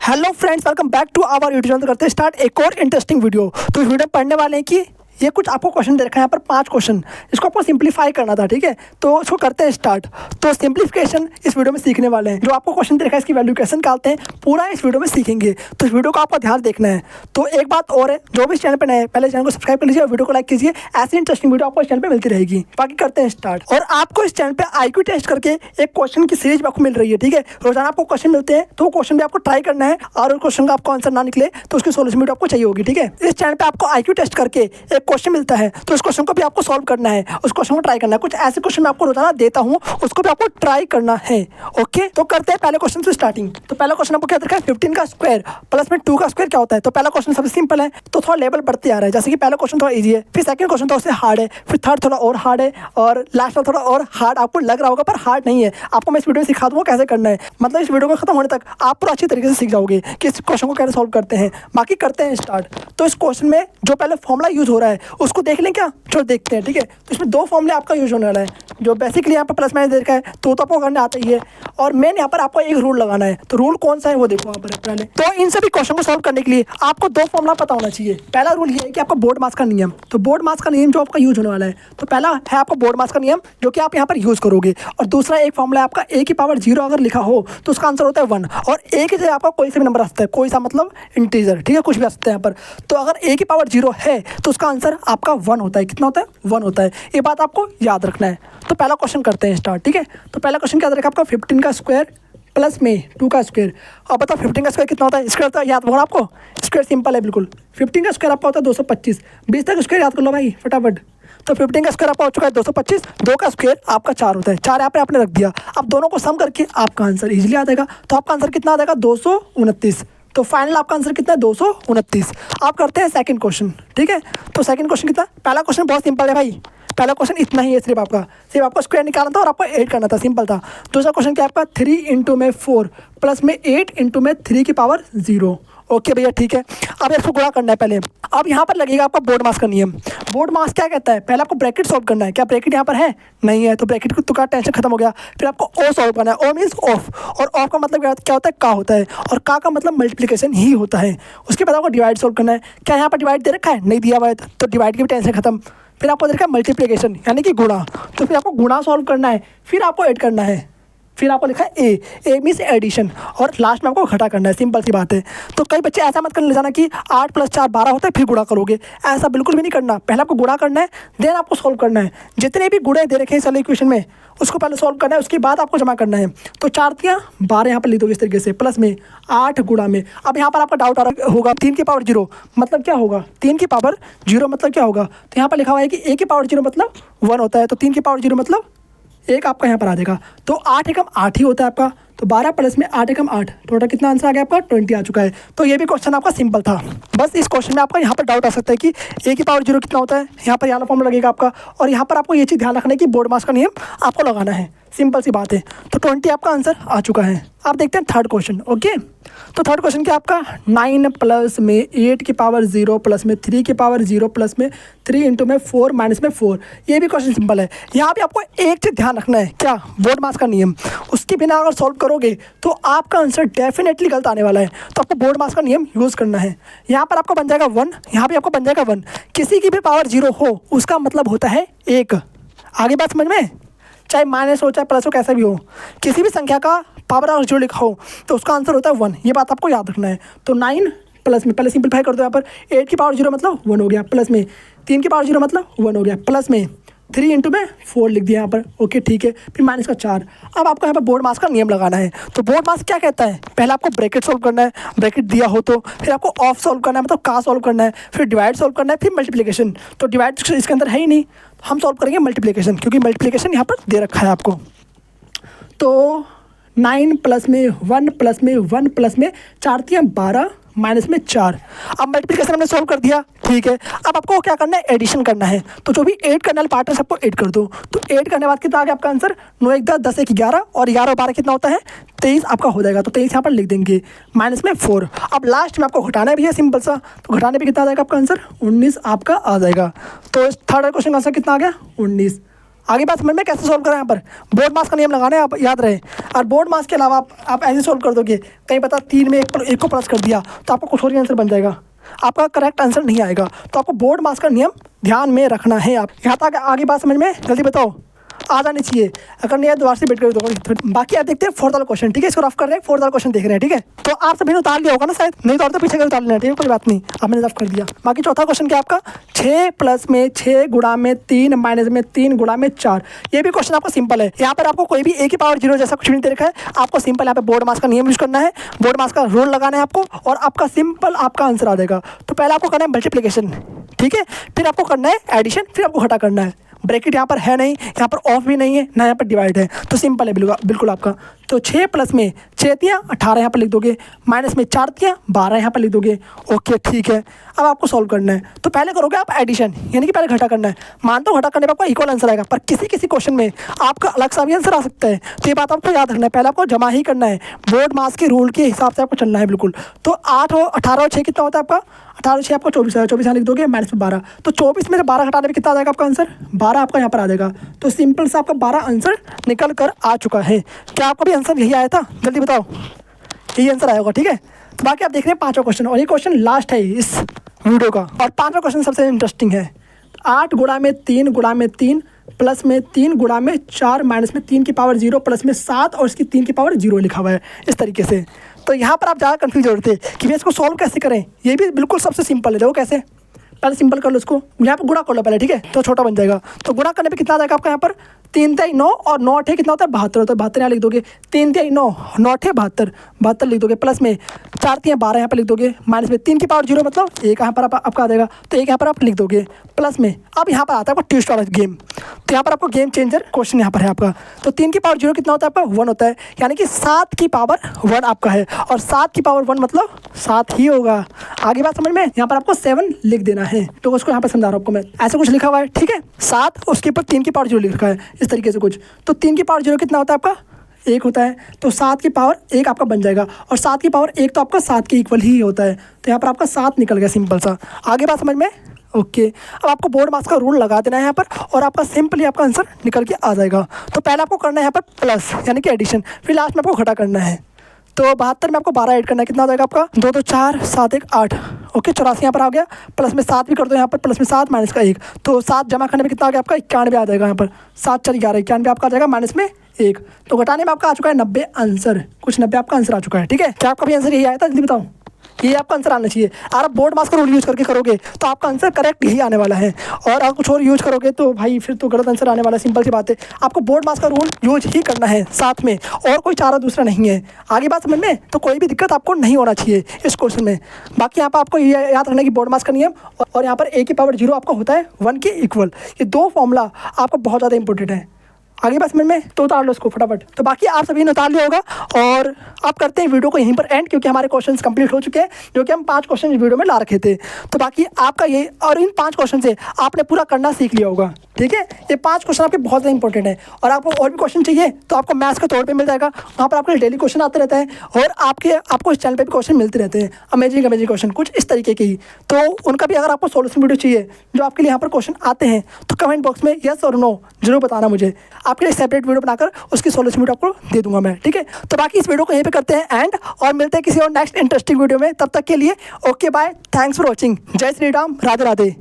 Hello friends, welcome back to our YouTube channel. करते हैं start एक और इंटरेस्टिंग वीडियो। तो इस वीडियो में पढ़ने वाले हैं कि ये कुछ आपको क्वेश्चन दे रखा है यहाँ पर 5 क्वेश्चन, इसको आपको सिंपलीफाई करना था। ठीक है, तो इसको करते हैं स्टार्ट। तो सिंपलीफिकेशन इस वीडियो में सीखने वाले हैं। जो आपको क्वेश्चन दे रखा है इसकी वैल्यू कैसे निकालते हैं पूरा इस वीडियो में सीखेंगे। तो इस वीडियो को आपको ध्यान देखना है। तो एक बात और है, जो भी चैनल पर नए हैं पहले चैनल को सब्सक्राइब कर लीजिए और वीडियो को लाइक कीजिए। ऐसी इंटरेस्टिंग वीडियो आपको इस चैनल पर मिलती रहेगी। बाकी करते हैं स्टार्ट। और आपको इस चैनल पर IQ टेस्ट करके एक क्वेश्चन की सीरीज आपको मिल रही है। ठीक है, रोजाना आपको क्वेश्चन मिलते हैं, तो क्वेश्चन भी आपको ट्राई करना है और उस क्वेश्चन का आपको आंसर ना निकले तो उसकी सोल्यूशन वीडियो आपको चाहिए होगी। ठीक है, इस चैनल पे आपको IQ टेस्ट करके एक क्वेश्चन मिलता है, तो उस क्वेश्चन को भी आपको सॉल्व करना है, उस क्वेश्चन को ट्राई करना है। कुछ ऐसे क्वेश्चन मैं आपको रोजाना देता हूँ, उसको भी आपको ट्राई करना है। ओके, तो करते हैं पहले क्वेश्चन से स्टार्टिंग। तो पहला क्वेश्चन आपको क्या दिखा है, 15 का स्क्वायर प्लस में 2 का स्क्वायर क्या होता है। तो पहला क्वेश्चन सबसे सिंपल है, तो थोड़ा लेवल बढ़ते आ रहा है। जैसे कि पहला क्वेश्चन थोड़ा इजी है, फिर सेकंड क्वेश्चन थोड़ा उससे हार्ड है, फिर थर्ड थोड़ा और हार्ड है, और लास्ट वाला थोड़ा और हार्ड आपको लग रहा होगा पर हार्ड नहीं है। आपको मैं इस वीडियो में सिखा दूंगा कैसे करना है। मतलब इस वीडियो को खत्म होने तक आप पूरा अच्छी तरीके से सीख जाओगे कि इस क्वेश्चन को कैसे सॉल्व करते हैं। बाकी करते हैं स्टार्ट। तो इस क्वेश्चन में जो पहले फॉर्मूला यूज हो रहा है उसको देख लें क्या, जो देखते हैं। ठीक है, तो इसमें 2 फॉर्मूले आपका यूज होने वाला है। जो बेसिकली यहाँ पर प्लस माइनस दे रखा है तो आपको करने आता ही है, और मेन यहाँ पर आपको एक रूल लगाना है। तो रूल कौन सा है वो देखो यहाँ पर पहले। तो इन सभी क्वेश्चन को सॉल्व करने के लिए आपको 2 फॉर्मूला पता होना चाहिए। पहला रूल ये है कि आपका बोर्ड मास का नियम। तो बोर्ड मास का नियम जो आपका यूज होने वाला है, तो पहला है आपका बोर्ड मास का नियम जो कि आप यहाँ पर यूज करोगे, और दूसरा एक फॉर्मूला है आपका a की पावर 0 अगर लिखा हो तो उसका आंसर होता है 1, और a की जगह आपका कोई सा भी नंबर आ सकता है, कोई सा मतलब इंटीजर। ठीक है, कुछ भी आ सकता है यहाँ पर। तो अगर a की पावर 0 है तो उसका आंसर आपका 1 होता है। कितना होता है, 1 होता है। ये बात आपको याद रखना है। तो पहला क्वेश्चन करते हैं स्टार्ट। ठीक है, तो पहला क्वेश्चन क्या रखा आपका, 15 का स्क्वायर प्लस में 2 का स्क्वायर। अब बताओ 15 का स्क्वायर कितना होता है, स्क्वायर तो याद होगा आपको। स्क्वायर सिंपल है बिल्कुल। 15 का स्क्वायर आपका होता है 225। 20 तक स्क्वायर याद कर लो भाई फटाफट। तो 15 का स्क्वायर आपका हो चुका है 225, 2 का स्क्वायर आपका 4 होता है। 4 यहाँ पे आपने रख दिया। अब दोनों को सम करके आपका आंसर इजीली आ जाएगा। तो आपका आंसर कितना आ जाएगा, 229। तो फाइनल आपका आंसर कितना है, 229। आप करते हैं सेकंड क्वेश्चन। ठीक है, तो सेकंड क्वेश्चन कितना, पहला क्वेश्चन बहुत सिंपल है भाई। पहला क्वेश्चन इतना ही है, सिर्फ आपको स्क्वायर निकालना था और आपको 8 करना था, सिंपल था। दूसरा क्वेश्चन क्या आपका, 3 इंटू में 4 प्लस में 8 इंटू में 3 की पावर 0। ओके भैया, ठीक है। अब इसको गुणा करना है पहले। अब यहाँ पर लगेगा आपका बोर्ड मास का नियम। बोर्ड मास क्या कहता है, पहले आपको ब्रैकेट सॉल्व करना है। क्या ब्रैकेट यहाँ पर है, नहीं है, तो ब्रैकेट को तो का टेंशन खत्म हो गया। फिर आपको ओ सॉल्व करना है। ओ मीन्स ऑफ, और ऑफ का मतलब क्या होता है, का होता है, और का मतलब मल्टीप्लिकेशन ही होता है। उसके बाद आपको डिवाइड सॉल्व करना है। क्या यहाँ पर डिवाइड दे रखा है, नहीं दिया हुआ है, तो डिवाइड की भी टेंशन खत्म। फिर आपको देखा मल्टीप्लिकेशन यानी कि गुणा, तो फिर आपको गुणा सॉल्व करना है, फिर आपको ऐड करना है। फिर आपको लिखा है ए मीन्स एडिशन, और लास्ट में आपको घटा करना है। सिंपल सी बात है। तो कई बच्चे ऐसा मत करने ले जाना कि 8 + 4 12 होता है फिर गुणा करोगे, ऐसा बिल्कुल भी नहीं करना। पहले आपको गुणा करना है, देन आपको सॉल्व करना है। जितने भी गुणे दे रखे हैं इस वाले इक्वेशन में उसको पहले सॉल्व करना है, उसके बाद आपको जमा करना है। तो 4 × 12 यहाँ पर लिख दोगे इस तरीके से, प्लस में 8 गुणा में। अब यहाँ पर आपका डाउट आ रहा होगा 3 की पावर 0 मतलब क्या होगा, 3 की पावर 0 मतलब क्या होगा। तो यहाँ पर लिखा हुआ है कि a की पावर 0 मतलब 1 होता है, तो 3 की पावर 0 मतलब 1 आपका यहाँ पर आ जाएगा। तो 8 एकम 8 ही होता है आपका। तो 12 प्लस में 8 एकम 8, टोटल कितना आंसर आ गया आपका, 20 आ चुका है। तो ये भी क्वेश्चन आपका सिंपल था। बस इस क्वेश्चन में आपका यहाँ पर डाउट आ सकता है कि a की पावर 0 कितना होता है। यहाँ पर यहाँ फॉर्म लगेगा आपका, और यहाँ पर आपको ये चीज़ ध्यान रखना है कि बोर्ड मास का नियम आपको लगाना है। सिंपल सी बात है। तो 20 आपका आंसर आ चुका है। आप देखते हैं थर्ड क्वेश्चन। ओके, तो थर्ड क्वेश्चन क्या आपका, 9 प्लस में 8 की पावर 0 प्लस में 3 की पावर 0 प्लस में 3 इंटू में 4 माइनस में 4। ये भी क्वेश्चन सिंपल है। यहाँ पे आपको एक चीज़ ध्यान रखना है, क्या, बोर्ड मास का नियम। उसके बिना अगर सॉल्व करोगे तो आपका आंसर डेफिनेटली गलत आने वाला है। तो आपको बोर्ड मास का नियम यूज़ करना है। यहाँ पर आपको बन जाएगा 1, यहाँ पर आपको बन जाएगा 1। किसी की भी पावर 0 हो उसका मतलब होता है 1। आगे बात समझ में, चाहे माइनस हो चाहे प्लस हो, कैसा भी हो, किसी भी संख्या का पावर अगर 0 लिखा हो तो उसका आंसर होता है 1। ये बात आपको याद रखना है। तो 9 प्लस में पहले सिंपलीफाई कर दो। यहाँ पर 8 की पावर 0 मतलब 1 हो गया, प्लस में 3 की पावर 0 मतलब 1 हो गया, प्लस में 3 इंटू में 4 लिख दिया यहाँ पर। ओके, ठीक है। फिर माइनस का 4। अब आपको यहाँ पर बोर्ड मास का नियम लगाना है। तो बोर्ड मास क्या कहता है, पहले आपको ब्रैकेट सॉल्व करना है, ब्रैकेट दिया हो तो, फिर आपको ऑफ सॉल्व करना है मतलब का सॉल्व करना है, फिर डिवाइड सॉल्व करना है, फिर मल्टीप्लिकेशन। तो डिवाइड इसके अंदर है ही नहीं, हम सॉल्व करेंगे मल्टीप्लिकेशन, क्योंकि मल्टीप्लिकेशन यहाँ पर दे रखा है आपको। तो 9 प्लस में 1 प्लस में 1 प्लस में 4 × 12 माइनस में 4। अब मल्टीप्लिकेशन हमने सॉल्व कर दिया, ठीक है। अब आपको क्या करना है, एडिशन करना है। तो जो भी ऐड करने वाले पार्ट है सबको ऐड कर दो। तो ऐड करने के बाद कितना आ गया आपका आंसर, 9 × 1 = 10, 1 = 11, और 11 और 12 कितना होता है, 23 आपका हो जाएगा। तो 23 यहाँ पर लिख देंगे, माइनस में 4। अब लास्ट में आपको घटाना भी है सिंपल सा, तो घटाने पर कितना आ जाएगा आपका आंसर, 19 आपका आ जाएगा। तो थर्ड क्वेश्चन का आंसर कितना आ गया, 19। आगे बात समझ में कैसे सोल्व करें। यहाँ पर बोर्ड मास का नियम लगाना है, आप याद रहे। और बोर्ड मास के अलावा आप ऐसे सोल्व कर दोगे, कहीं पता 3 में एक को प्लस कर दिया तो आपको कुछ और ही आंसर बन जाएगा, आपका करेक्ट आंसर नहीं आएगा। तो आपको बोर्ड मास का नियम ध्यान में रखना है। आप यहाँ तक आगे बात समझ में जल्दी बताओ आ जानी चाहिए, अगर नहीं है दोबारा से बेट कर दो। बाकी आप देखते हैं फोर्थ वाला क्वेश्चन, ठीक है, इसको रफ कर रहे हैं, फोर्थ वाला क्वेश्चन देख रहे हैं, ठीक है। तो आप सभी ने उतार लिया होगा ना शायद, नहीं तो पीछे कर उतार लेना, ठीक है, कोई बात नहीं, आपने रफ कर दिया। बाकी चौथा क्वेश्चन क्या आपका, 6 प्लस में 6 गुणा में 3 माइनस में 3 गुणा में 4। ये भी क्वेश्चन आपका सिंपल है। यहाँ पर आपको कोई भी a की पावर 0 जैसा कुछ नहीं दे रखा है, आपको सिंपल यहाँ पे बोर्ड मास का नियम यूज करना है, बोर्ड मास का रूल लगाना है आपको, और आपका सिंपल आपका आंसर आ जाएगा। तो पहले आपको करना है मल्टीप्लिकेशन, ठीक है, फिर आपको करना है एडिशन, फिर आपको घटा करना है। ब्रैकेट यहाँ पर है नहीं, यहाँ पर ऑफ भी नहीं है ना, यहाँ पर डिवाइड है, तो सिंपल है बिल्कुल आपका। तो 6 प्लस में 6 तियाँ 18 यहाँ पर लिख दोगे, माइनस में 4 तियाँ 12 यहाँ पर लिख दोगे। ओके ठीक है, अब आपको सॉल्व करना है। तो पहले करोगे आप एडिशन, यानी कि पहले घटा करना है। मानता हूँ घटा करने पर आपको इक्वल आंसर आएगा, पर किसी क्वेश्चन में आपका अलग सा भी आंसर आ सकता है, तो ये बात आपको याद रखना है। पहले आपको जमा ही करना है, बोर्ड मास के रूल के हिसाब से आपको चलना है बिल्कुल। तो 8 और 18 और 6 कितना होता है आपका, 18 6 आपका 24 है, 24 यहाँ लिख दोगे, माइनस में 12, तो 24 में से 12 घटाने में कितना आ जाएगा आपका आंसर, 12 आपका यहाँ पर आ जाएगा। तो सिंपल सा आपका 12 आंसर निकल कर आ चुका है। क्या आपका भी आंसर यही आया था, जल्दी बताओ, यही आंसर आया होगा, ठीक है। तो बाकी आप देख रहे हैं 5वां क्वेश्चन, और ये क्वेश्चन लास्ट है इस वीडियो का, और 5वां क्वेश्चन सबसे इंटरेस्टिंग है। 8 गुणा में 3 गुणा में 3 प्लस में 3 गुणा में 4 माइनस में 3 की पावर 0 प्लस में 7 और इसकी 3 की पावर 0 लिखा हुआ है इस तरीके से। तो यहाँ पर आप ज़्यादा कन्फ्यूज हो रहे थे कि भैया इसको सॉल्व कैसे करें, ये भी बिल्कुल सबसे सिंपल है। देखो कैसे, पहले सिंपल कर लो इसको, यहाँ पर गुणा कर लो पहले, ठीक है, तो छोटा बन जाएगा। तो गुणा करने पे कितना आ जाएगा आपका, यहाँ पर 3 3 9 और 9 8 कितना होता है 72 होता है, 72 यहाँ लिख दोगे, 3 3 9 9 8 72 72 लिख दोगे, प्लस में 4 3 12 यहाँ पर लिख दोगे, माइनस में 3 की पावर 0 मतलब 1 यहाँ पर आपका आ जाएगा, तो 1 यहाँ पर आप लिख दोगे, प्लस में अब यहाँ पर आता है आपका ट्विस्ट वाला गेम। तो यहाँ पर आपको गेम चेंजर क्वेश्चन यहाँ पर है आपका। तो 3 की पावर 0 कितना होता है आपका 1 होता है, यानी कि 7 की पावर 1 आपका है, और 7 की पावर 1 मतलब 7 ही होगा। आगे बात समझ में, यहाँ पर आपको 7 लिख देना है, तो उसको यहाँ पर समझा रहा हूँ आपको मैं, ऐसा कुछ लिखा हुआ है, ठीक है, 7 उसके ऊपर 3 की पावर 0 लिख रखा है इस तरीके से कुछ। तो 3 की पावर 0 कितना होता है आपका 1 होता है, तो 7 की पावर 1 आपका बन जाएगा, और 7 की पावर 1 तो आपका 7 के इक्वल ही होता है, तो यहाँ पर आपका 7 निकल गया, सिंपल सा। आगे बात समझ में, ओके। अब आपको बोर्ड मास का रूल लगा देना है यहाँ पर, और आपका सिंपली आपका आंसर निकल के आ जाएगा। तो पहले आपको करना है यहाँ पर प्लस यानी कि एडिशन, फिर लास्ट में आपको घटा करना है। तो 72 में आपको 12 ऐड करना है, कितना आ जाएगा आपका 2 2 4 7 1 8, ओके 84 यहाँ पर आ गया, प्लस में 7 भी कर दो यहाँ पर, प्लस में 7 माइनस का 1, तो 7 जमा करने में कितना आ गया आपका 91 आ जाएगा। यहाँ पर 7 4 11 91 आपका आ जाएगा, माइनस में 1, तो घटाने में आपका आ चुका है 90 आंसर, कुछ 90 आपका आंसर आ चुका है, ठीक है। क्या आपका भी आंसर यही आया था, जल्दी बताओ, ये आपका आंसर आना चाहिए। अगर आप बोर्ड मास का रूल यूज़ करके करोगे तो आपका आंसर करेक्ट यही आने वाला है, और आप कुछ और यूज़ करोगे तो भाई फिर तो गलत आंसर आने वाला है। सिंपल सी बात है, आपको बोर्ड मास का रूल यूज ही करना है साथ में, और कोई चारा दूसरा नहीं है। आगे बात समझ में, तो कोई भी दिक्कत आपको नहीं होना चाहिए इस क्वेश्चन में। बाकी यहाँ पर आपको ये याद रखना है कि बोर्ड मास का नियम, और यहाँ पर a की पावर 0 आपका होता है 1 के इक्वल, ये 2 फॉर्मूला आपको बहुत ज़्यादा इंपॉर्टेंट है। आगे बात समझ में, तो उतार लो इसको फटाफट। तो बाकी आप सभी ने उतार लिया होगा, और आप करते हैं वीडियो को यहीं पर एंड, क्योंकि हमारे क्वेश्चंस कंप्लीट हो चुके हैं, जो कि हम 5 क्वेश्चन इस वीडियो में ला रखे थे। तो बाकी आपका ये, और इन 5 क्वेश्चन से आपने पूरा करना सीख लिया होगा, ठीक है। ये 5 क्वेश्चन आपके बहुत ज़्यादा इंपॉर्टेंट है, और आपको और भी क्वेश्चन चाहिए तो आपको मैथ्स का तौर पे मिल जाएगा, वहाँ पर आपके डेली क्वेश्चन आते रहते हैं, और आपको इस चैनल पे भी क्वेश्चन मिलते रहते हैं, अमेजिंग क्वेश्चन कुछ इस तरीके के ही। तो उनका भी अगर आपको सोल्यूशन वीडियो चाहिए जो आपके लिए यहाँ पर क्वेश्चन आते हैं, तो कमेंट बॉक्स में यस और नो जरूर बताना मुझे, आपके लिए सेपरेट वीडियो बनाकर उसकी सोल्यूशन वीडियो आपको दे दूंगा मैं, ठीक है। तो बाकी इस वीडियो को यहीं पे करते हैं एंड, और मिलते हैं किसी और नेक्स्ट इंटरेस्टिंग वीडियो में। तब तक के लिए okay bye, thanks for watching, Jai Shri Ram, Radhe Radhe.